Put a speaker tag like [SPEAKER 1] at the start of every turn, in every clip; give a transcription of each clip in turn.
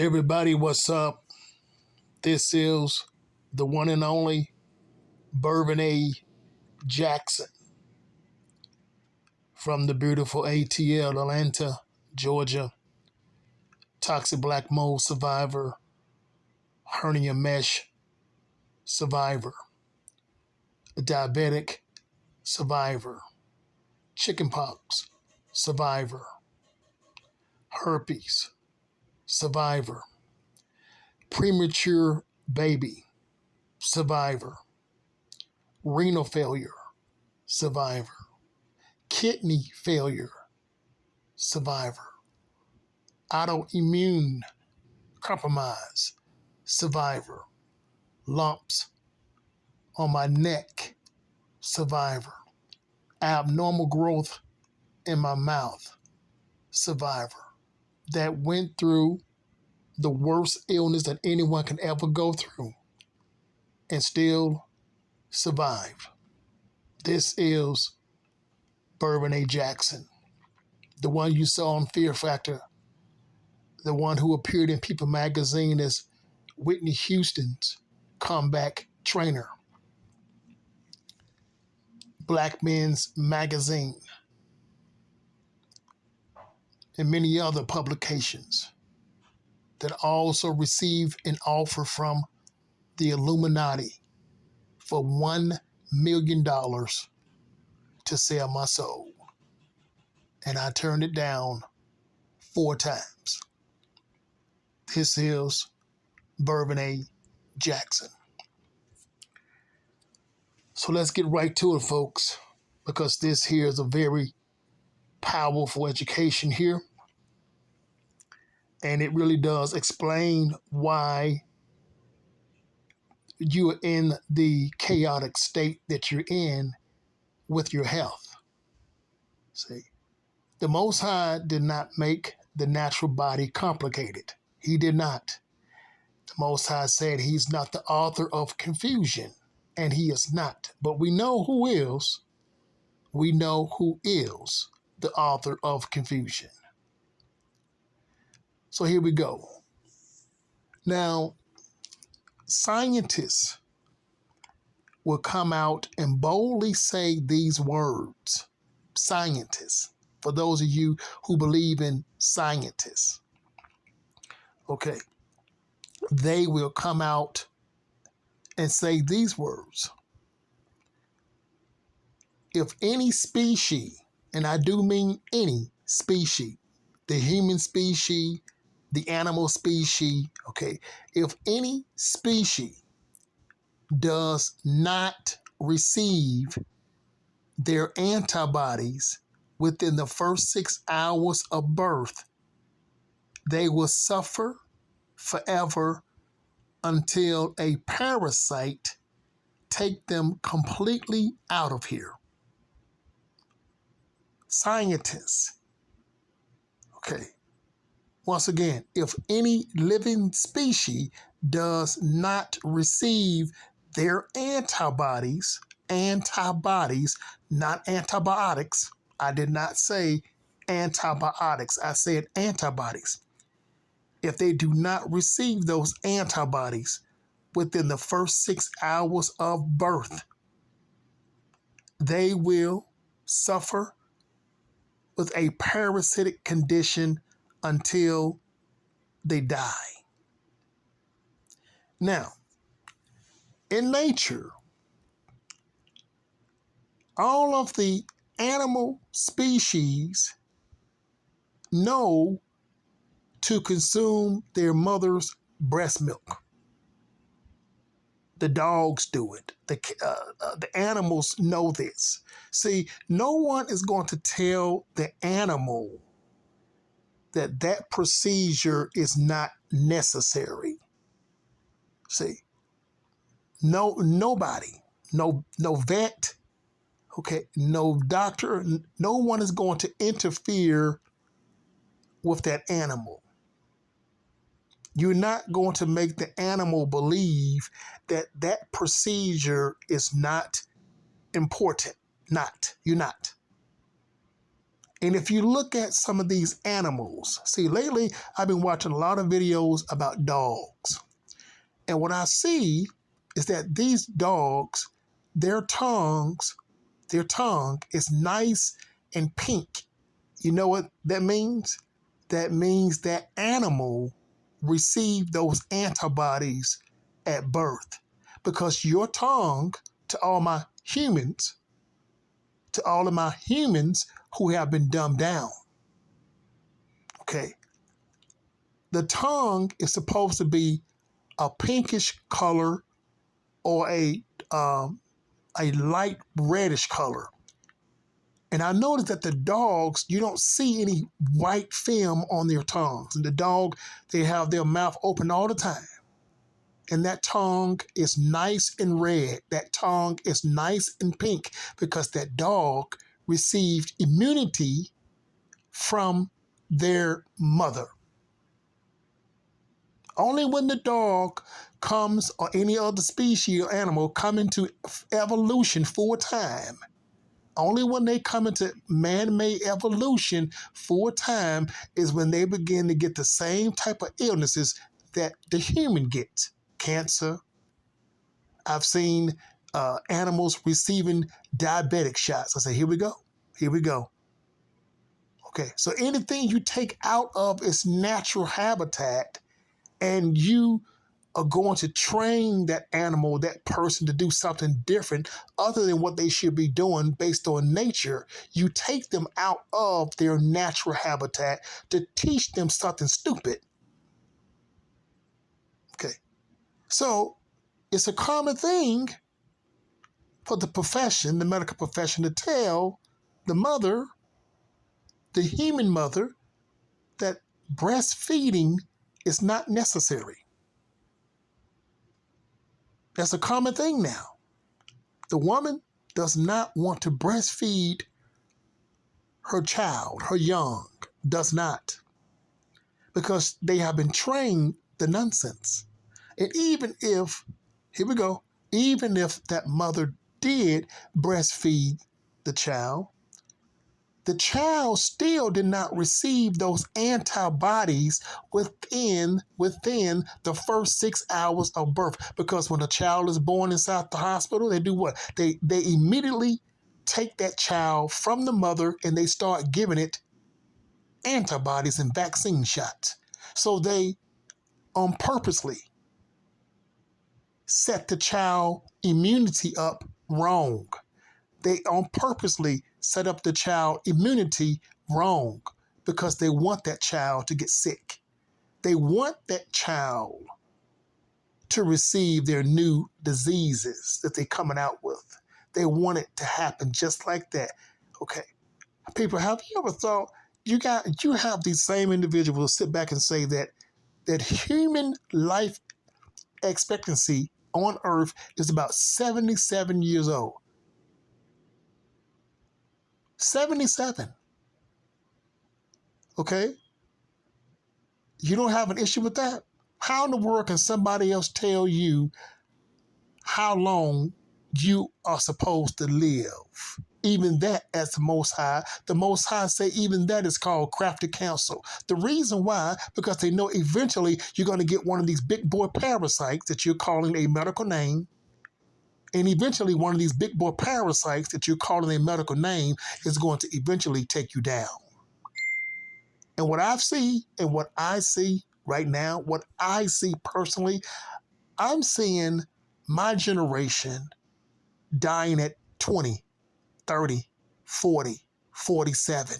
[SPEAKER 1] Everybody, what's up? This is the one and only Bervin Jackson from the beautiful ATL, Atlanta, Georgia. Toxic black mold survivor, hernia mesh survivor, a diabetic survivor, chickenpox survivor, herpes survivor, premature baby survivor, renal failure survivor, kidney failure survivor, autoimmune compromise survivor, lumps on my neck survivor, abnormal growth in my mouth survivor, that went through the worst illness that anyone can ever go through and still survive. This is Bervin Jackson, the one you saw on Fear Factor, the one who appeared in People magazine as Whitney Houston's comeback trainer, Black Men's Magazine, and many other publications that also received an offer from the Illuminati for $1 million to sell my soul. And I turned it down 4 times. This is Bervin Jackson. So let's get right to it, folks, because this here is a very powerful education here. And it really does explain why you are in the chaotic state that you're in with your health. See, the Most High did not make the natural body complicated. He did not. The Most High said he's not the author of confusion, and he is not. But we know who is. We know who is the author of confusion. So here we go. Now, scientists will come out and boldly say these words. Scientists, for those of you who believe in scientists. Okay. They will come out and say these words. If any species, and I do mean any species, the human species, the animal species, okay, if any species does not receive their antibodies within the first 6 hours of birth, they will suffer forever until a parasite take them completely out of here. Scientists, okay. Once again, if any living species does not receive their antibodies, not antibiotics. I did not say antibiotics. I said antibodies. If they do not receive those antibodies within the first 6 hours of birth, they will suffer with a parasitic condition until they die. Now, in nature, all of the animal species know to consume their mother's breast milk. The dogs do it. The animals know this. See, no one is going to tell the animal that that procedure is not necessary. See, nobody, no vet, okay, no doctor, no one is going to interfere with that animal. You're not going to make the animal believe that that procedure is not important. You're not. And if you look at some of these animals, see, lately I've been watching a lot of videos about dogs. And what I see is that these dogs, their tongue is nice and pink. You know what that means? That means that animal received those antibodies at birth. Because your tongue, to all of my humans who have been dumbed down, okay, the tongue is supposed to be a pinkish color or a light reddish color. And I noticed that the dogs, you don't see any white film on their tongues. And the dog, they have their mouth open all the time. And that tongue is nice and red. That tongue is nice and pink because that dog received immunity from their mother. Only when the dog comes, or any other species or animal come into evolution full time, only when they come into man-made evolution full time is when they begin to get the same type of illnesses that the human gets. Cancer. I've seen animals receiving diabetic shots. I say, here we go. Here we go. Okay, so anything you take out of its natural habitat and you are going to train that animal, that person to do something different other than what they should be doing based on nature, you take them out of their natural habitat to teach them something stupid. Okay. So it's a common thing for the profession, the medical profession, to tell the mother, the human mother, that breastfeeding is not necessary. That's a common thing now. The woman does not want to breastfeed her child, her young, does not. Because they have been trained the nonsense. And even if, here we go, even if that mother did breastfeed the child still did not receive those antibodies within the first 6 hours of birth. Because when a child is born inside the hospital, they do what? They immediately take that child from the mother and they start giving it antibodies and vaccine shots. So they purposely set the child immunity up wrong. They purposely set up the child immunity wrong because they want that child to get sick. They want that child to receive their new diseases that they're coming out with. They want it to happen just like that. Okay. People, have you ever thought you have these same individuals sit back and say that human life expectancy on Earth is about 77 years old? 77. Okay? You don't have an issue with that? How in the world can somebody else tell you how long you are supposed to live? Even that, as the Most High say even that is called crafty counsel. The reason why, because they know eventually you're going to get one of these big boy parasites that you're calling a medical name. And eventually one of these big boy parasites that you're calling a medical name is going to eventually take you down. And what I see right now, what I see personally, I'm seeing my generation dying at 20, 30, 40, 47.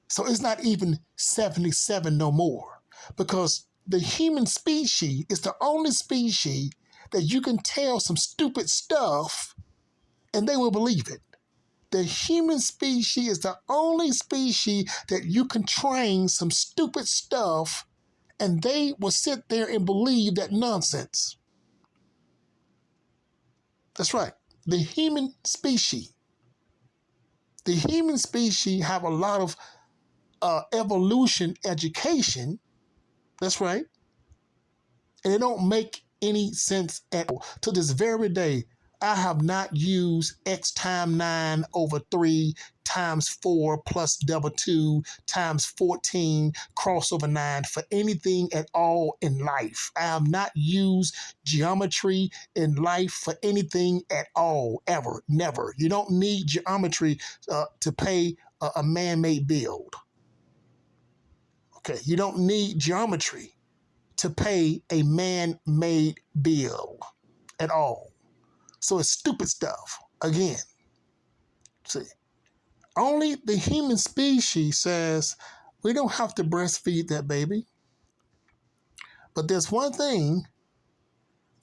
[SPEAKER 1] So it's not even 77 no more, because the human species is the only species that you can tell some stupid stuff and they will believe it. The human species is the only species that you can train some stupid stuff and they will sit there and believe that nonsense. That's right. The human species have a lot of evolution education. That's right. And it don't make any sense at all. To this very day, I have not used X times 9 over 3 times 4 plus double 2 times 14 crossover 9 for anything at all in life. I have not used geometry in life for anything at all, ever, never. You don't need geometry to pay a man-made build. Okay, you don't need geometry to pay a man-made bill at all. So it's stupid stuff. Again, see, only the human species says we don't have to breastfeed that baby. But there's one thing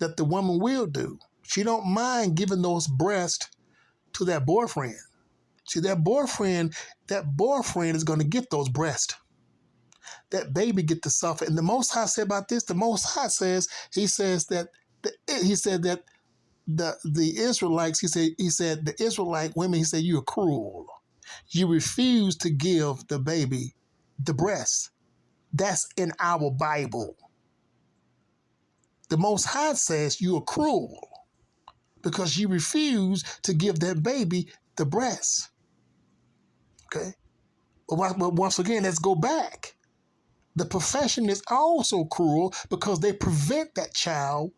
[SPEAKER 1] that the woman will do. She don't mind giving those breasts to that boyfriend. See, that boyfriend is going to get those breasts. That baby get to suffer. And the Most High said about this, the Most High says, he said that the Israelites, he said the Israelite women, he said, you're cruel. You refuse to give the baby the breast. That's in our Bible. The Most High says you are cruel because you refuse to give that baby the breast. Okay? But once again, let's go back. The profession is also cruel because they prevent that child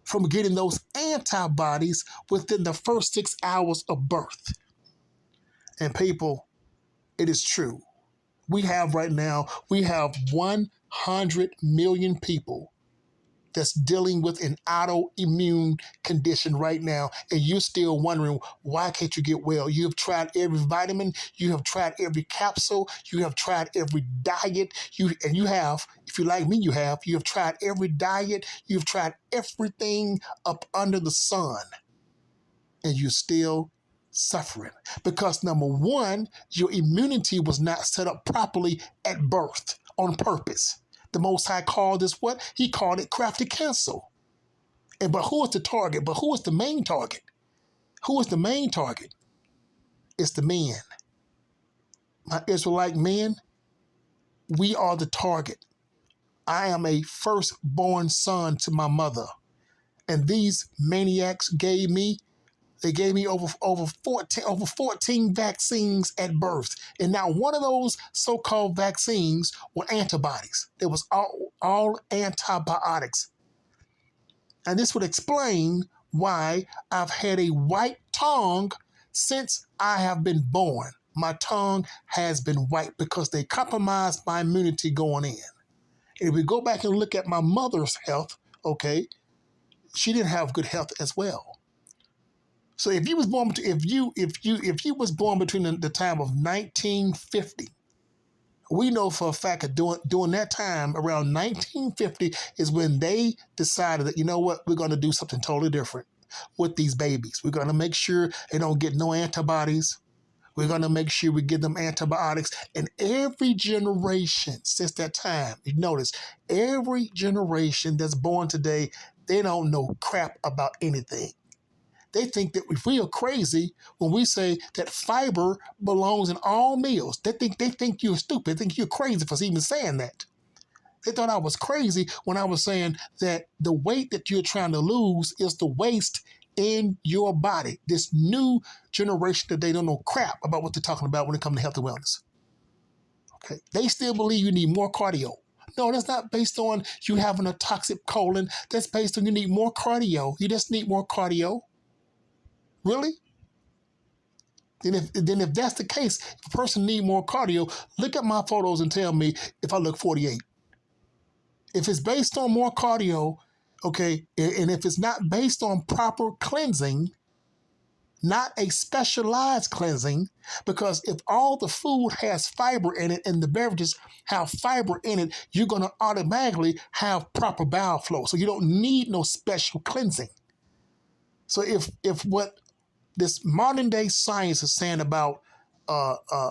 [SPEAKER 1] from getting those antibodies within the first 6 hours of birth. And people, it is true. We have 100 million people that's dealing with an autoimmune condition right now, and you're still wondering, why can't you get well? You have tried every vitamin, you have tried every capsule, you have tried every diet, if you like me, you have tried every diet, you've tried everything up under the sun, and you're still suffering. Because number one, your immunity was not set up properly at birth on purpose. The Most High called this what? He called it crafty cancer. But who is the target? But who is the main target? Who is the main target? It's the men. My Israelite men, we are the target. I am a firstborn son to my mother. And these maniacs gave me over 14 vaccines at birth. And now one of those so-called vaccines were antibodies. It was all antibiotics. And this would explain why I've had a white tongue since I have been born. My tongue has been white because they compromised my immunity going in. And if we go back and look at my mother's health, okay, she didn't have good health as well. So if you was born between the time of 1950, we know for a fact that during that time, around 1950, is when they decided that, you know what, we're going to do something totally different with these babies. We're going to make sure they don't get no antibodies. We're going to make sure we give them antibiotics. And every generation since that time, you notice, every generation that's born today, they don't know crap about anything. They think that if we are crazy when we say that fiber belongs in all meals. They think you're stupid. They think you're crazy for even saying that. They thought I was crazy when I was saying that the weight that you're trying to lose is the waste in your body. This new generation that they don't know crap about what they're talking about when it comes to health and wellness. Okay, they still believe you need more cardio. No, that's not based on you having a toxic colon. That's based on you need more cardio. You just need more cardio. Really? Then if that's the case, if a person needs more cardio, look at my photos and tell me if I look 48. If it's based on more cardio, okay, and if it's not based on proper cleansing, not a specialized cleansing, because if all the food has fiber in it and the beverages have fiber in it, you're going to automatically have proper bowel flow. So you don't need no special cleansing. So if what this modern day science is saying about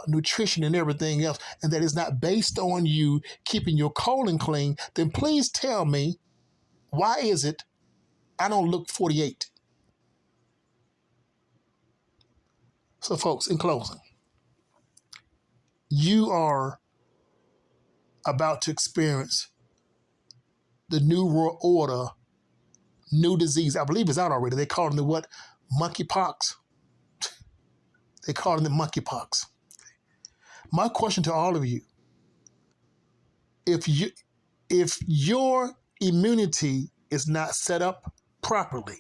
[SPEAKER 1] nutrition and everything else, and that is not based on you keeping your colon clean, then please tell me, why is it I don't look 48? So folks, in closing, you are about to experience the new world order, new disease. I believe it's out already. They call it what? Monkeypox. They call it monkeypox. My question to all of you, if your immunity is not set up properly,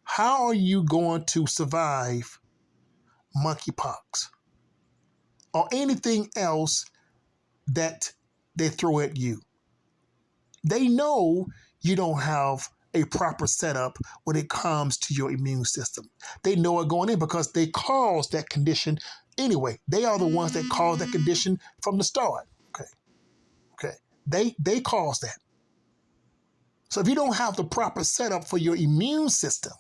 [SPEAKER 1] how are you going to survive monkeypox or anything else that they throw at you? They know you don't have a proper setup when it comes to your immune system. They know it going in because they caused that condition anyway. They are the ones that caused that condition from the start. Okay. They caused that. So if you don't have the proper setup for your immune system,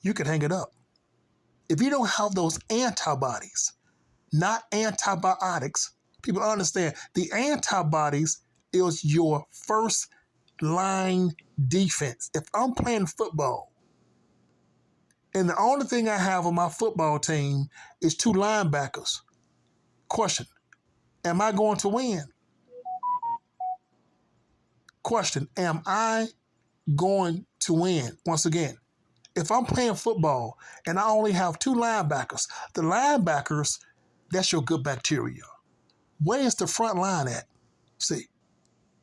[SPEAKER 1] you can hang it up. If you don't have those antibodies, not antibiotics, people understand the antibodies is your first line defense. If I'm playing football and the only thing I have on my football team is 2 linebackers, question, am I going to win? Question, am I going to win? Once again, if I'm playing football and I only have 2 linebackers, the linebackers, that's your good bacteria. Where is the front line at? See,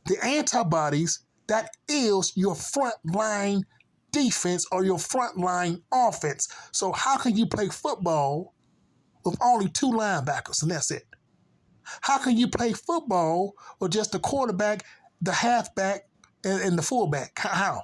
[SPEAKER 1] the antibodies, that is your front line defense or your front line offense. So how can you play football with only 2 linebackers and that's it? How can you play football with just the quarterback, the halfback, and the fullback? How?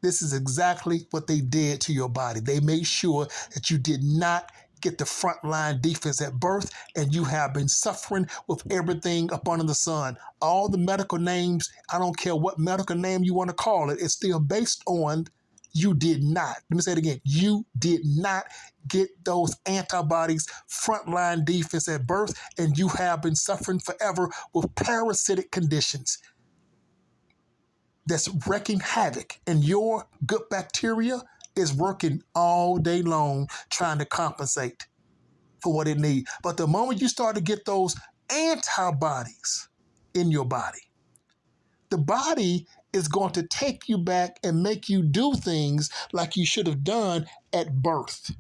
[SPEAKER 1] This is exactly what they did to your body. They made sure that you did not get the front line defense at birth, and you have been suffering with everything up under the sun. All the medical names, I don't care what medical name you want to call it, it's still based on you did not. Let me say it again. You did not get those antibodies, frontline defense at birth, and you have been suffering forever with parasitic conditions that's wreaking havoc. And your good bacteria is working all day long trying to compensate for what it needs. But the moment you start to get those antibodies in your body, the body is going to take you back and make you do things like you should have done at birth.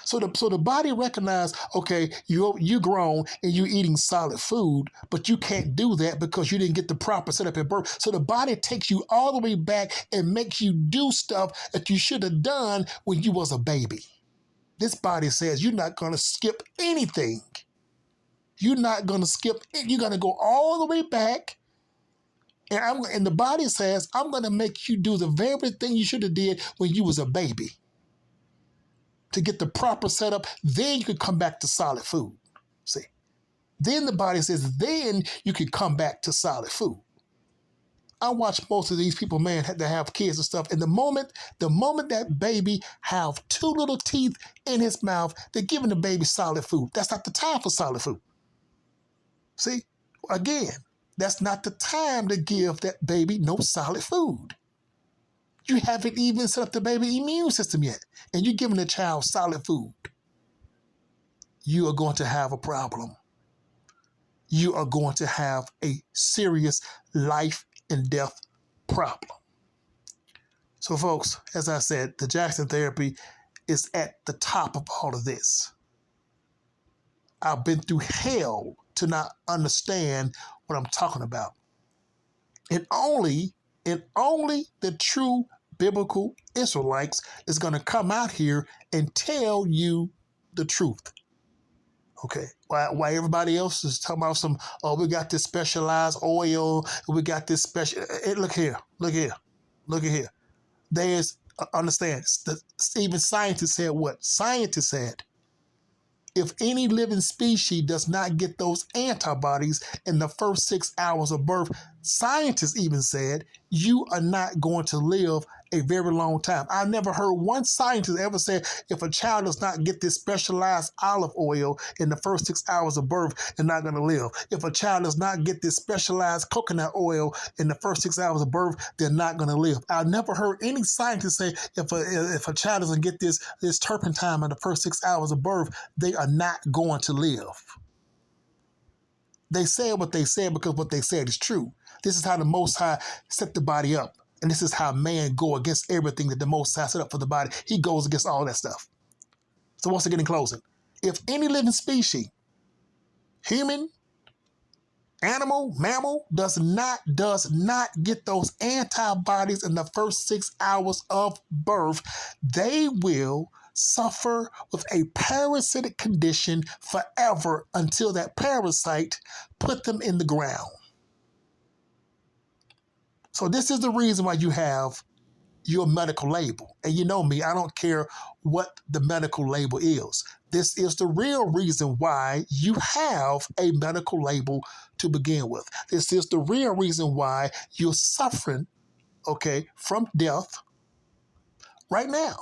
[SPEAKER 1] So the body recognizes, okay, you grown and you're eating solid food, but you can't do that because you didn't get the proper setup at birth. So the body takes you all the way back and makes you do stuff that you should have done when you was a baby. This body says you're not going to skip anything. You're not going to skip it. You're going to go all the way back. And the body says, I'm going to make you do the very thing you should have did when you was a baby. To get the proper setup, then you can come back to solid food. See? Then the body says, then you can come back to solid food. I watch most of these people, man, that have kids and stuff, and the moment that baby have 2 little teeth in his mouth, they're giving the baby solid food. That's not the time for solid food. See? Again, that's not the time to give that baby no solid food. You haven't even set up the baby immune system yet, and you're giving the child solid food. You are going to have a problem. You are going to have a serious life and death problem. So folks, as I said, the Jackson therapy is at the top of all of this. I've been through hell to not understand what I'm talking about. And only the true biblical Israelites is going to come out here and tell you the truth. Okay, why everybody else is talking about some, oh, we got this specialized oil, we got this special, look here. There's, understand, even scientists said what? Scientists said, if any living species does not get those antibodies in the first 6 hours of birth, scientists even said, you are not going to live a very long time. I've never heard one scientist ever say, if a child does not get this specialized olive oil in the first 6 hours of birth, they're not going to live. If a child does not get this specialized coconut oil in the first 6 hours of birth, they're not going to live. I've never heard any scientist say, if a child doesn't get this turpentine in the first 6 hours of birth, they are not going to live. They said what they said because what they said is true. This is how the Most High set the body up. And this is how man go against everything that the Most High set up for the body. He goes against all that stuff. So once again, in closing, if any living species, human, animal, mammal, does not get those antibodies in the first 6 hours of birth, they will suffer with a parasitic condition forever until that parasite put them in the ground. So this is the reason why you have your medical label. And you know me, I don't care what the medical label is. This is the real reason why you have a medical label to begin with. This is the real reason why you're suffering, okay, from death right now.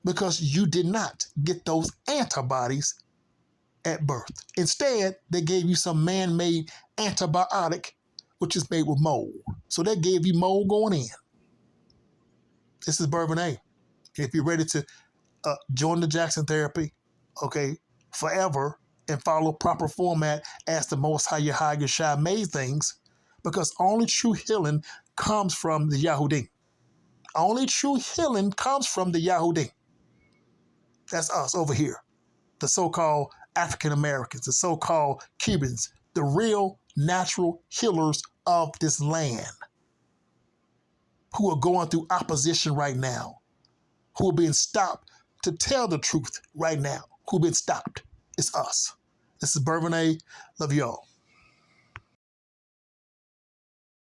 [SPEAKER 1] Because you did not get those antibodies at birth. Instead, they gave you some man-made antibiotic, which is made with mold. So they gave you mold going in. This is Bervin A. If you're ready to join the Jackson therapy, okay, forever, and follow proper format as the Most High Yahweh made things, because only true healing comes from the Yahudim. Only true healing comes from the Yahudim. That's us over here, the so-called African Americans, the so-called Cubans, the real natural healers of this land, who are going through opposition right now, who are being stopped to tell the truth right now, who have been stopped. It's us. This is Bervin A. Love y'all.